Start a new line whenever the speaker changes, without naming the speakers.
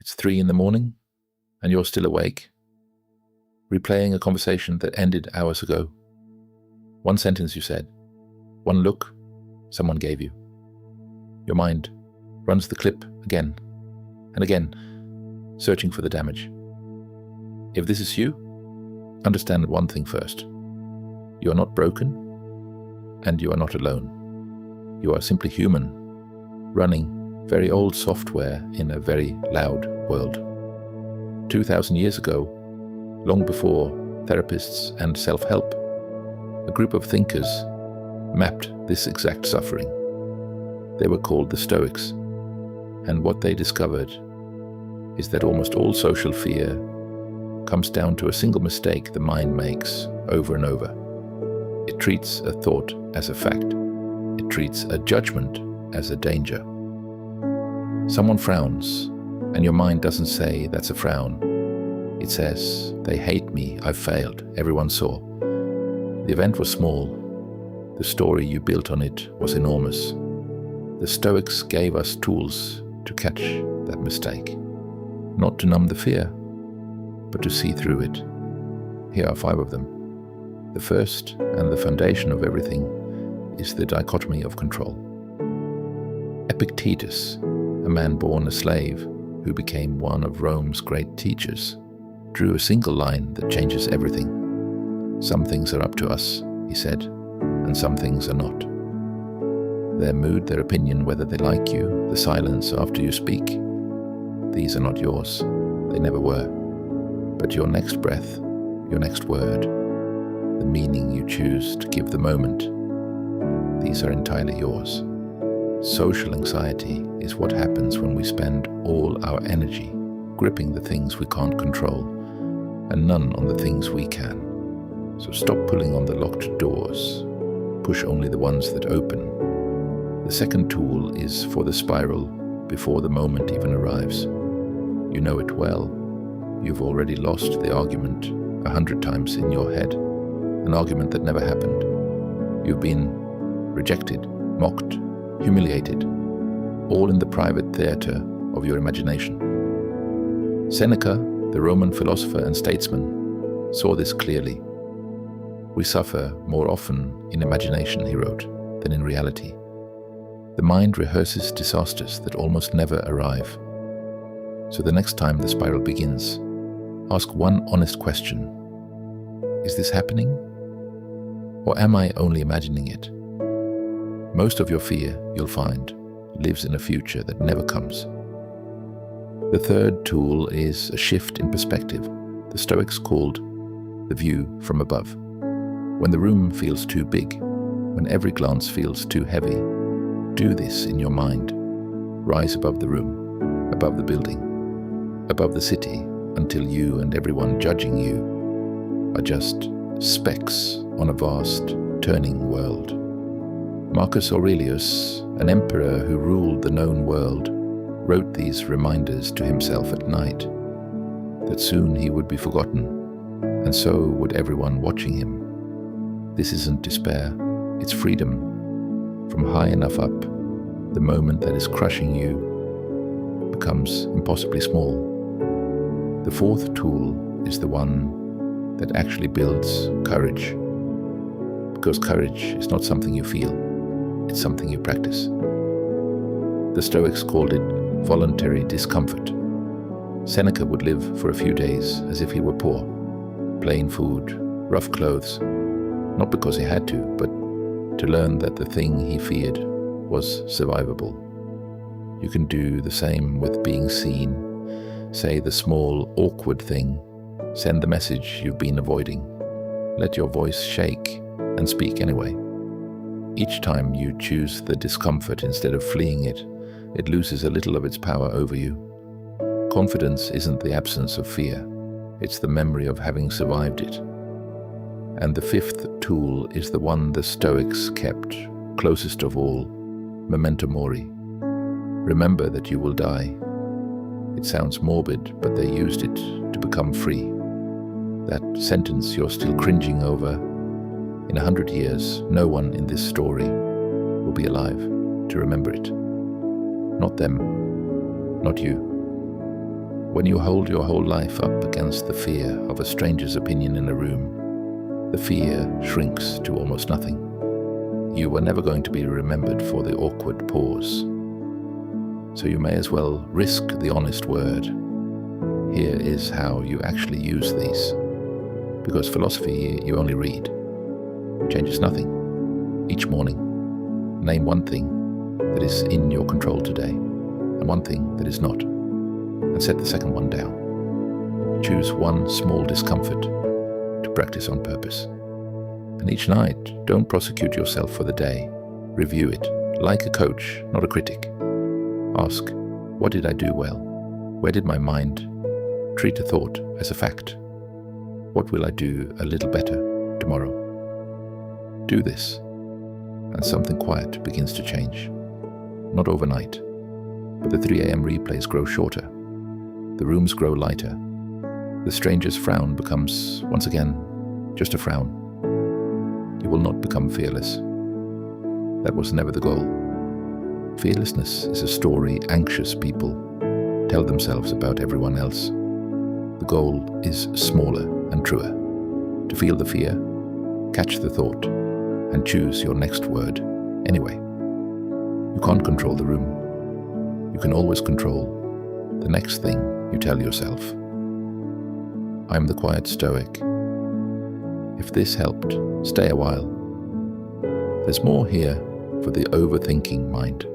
It's 3 in the morning, and you're still awake, replaying a conversation that ended hours ago. One sentence you said, one look someone gave you. Your mind runs the clip again and again, searching for the damage. If this is you, understand one thing first. You are not broken, and you are not alone. You are simply human, running very old software in a very loud world. 2,000 years ago, long before therapists and self-help, a group of thinkers mapped this exact suffering. They were called the Stoics, and what they discovered is that almost all social fear comes down to a single mistake the mind makes over and over. It treats a thought as a fact. It treats a judgment as a danger. Someone frowns, and your mind doesn't say that's a frown. It says, they hate me, I've failed, everyone saw. The event was small. The story you built on it was enormous. The Stoics gave us tools to catch that mistake, not to numb the fear, but to see through it. Here are 5 of them. The first and the foundation of everything is the dichotomy of control. Epictetus, a man born a slave who became one of Rome's great teachers, drew a single line that changes everything. Some things are up to us, he said, and some things are not. Their mood, their opinion, whether they like you, the silence after you speak, these are not yours. They never were. But your next breath, your next word, the meaning you choose to give the moment, these are entirely yours. Social anxiety is what happens when we spend all our energy gripping the things we can't control and none on the things we can. So stop pulling on the locked doors. Push only the ones that open. The second tool is for the spiral before the moment even arrives. You know it well. You've already lost the argument 100 times in your head, an argument that never happened. You've been rejected, mocked, humiliated, all in the private theater of your imagination. Seneca, the Roman philosopher and statesman, saw this clearly. We suffer more often in imagination, he wrote, than in reality. The mind rehearses disasters that almost never arrive. So the next time the spiral begins, ask one honest question. Is this happening? Or am I only imagining it? Most of your fear, you'll find, lives in a future that never comes. The third tool is a shift in perspective. The Stoics called the view from above. When the room feels too big, when every glance feels too heavy, do this in your mind. Rise above the room, above the building, above the city, until you and everyone judging you are just specks on a vast, turning world. Marcus Aurelius, an emperor who ruled the known world, wrote these reminders to himself at night, that soon he would be forgotten, and so would everyone watching him. This isn't despair, it's freedom. From high enough up, the moment that is crushing you becomes impossibly small. The fourth tool is the one that actually builds courage. Because courage is not something you feel, it's something you practice. The Stoics called it voluntary discomfort. Seneca would live for a few days as if he were poor. Plain food, rough clothes, not because he had to, but to learn that the thing he feared was survivable. You can do the same with being seen. Say the small, awkward thing. Send the message you've been avoiding. Let your voice shake and speak anyway. Each time you choose the discomfort instead of fleeing it, it loses a little of its power over you. Confidence isn't the absence of fear. It's the memory of having survived it. And the fifth tool is the one the Stoics kept closest of all, memento mori. Remember that you will die. It sounds morbid, but they used it to become free. That sentence you're still cringing over, in 100 years, no one in this story will be alive to remember it. Not them, not you. When you hold your whole life up against the fear of a stranger's opinion in a room, the fear shrinks to almost nothing. You were never going to be remembered for the awkward pause. So you may as well risk the honest word. Here is how you actually use these. Because philosophy you only read. Changes nothing. Each morning, name one thing that is in your control today, and one thing that is not, and set the second one down. Choose one small discomfort to practice on purpose. And each night, don't prosecute yourself for the day. Review it, like a coach, not a critic. Ask, what did I do well? Where did my mind treat a thought as a fact? What will I do a little better tomorrow? Do this, and something quiet begins to change. Not overnight, but the 3 a.m. replays grow shorter. The rooms grow lighter. The stranger's frown becomes, once again, just a frown. You will not become fearless. That was never the goal. Fearlessness is a story anxious people tell themselves about everyone else. The goal is smaller and truer. To feel the fear, catch the thought, and choose your next word anyway. You can't control the room. You can always control the next thing you tell yourself. I'm the Quiet Stoic. If this helped, stay a while. There's more here for the overthinking mind.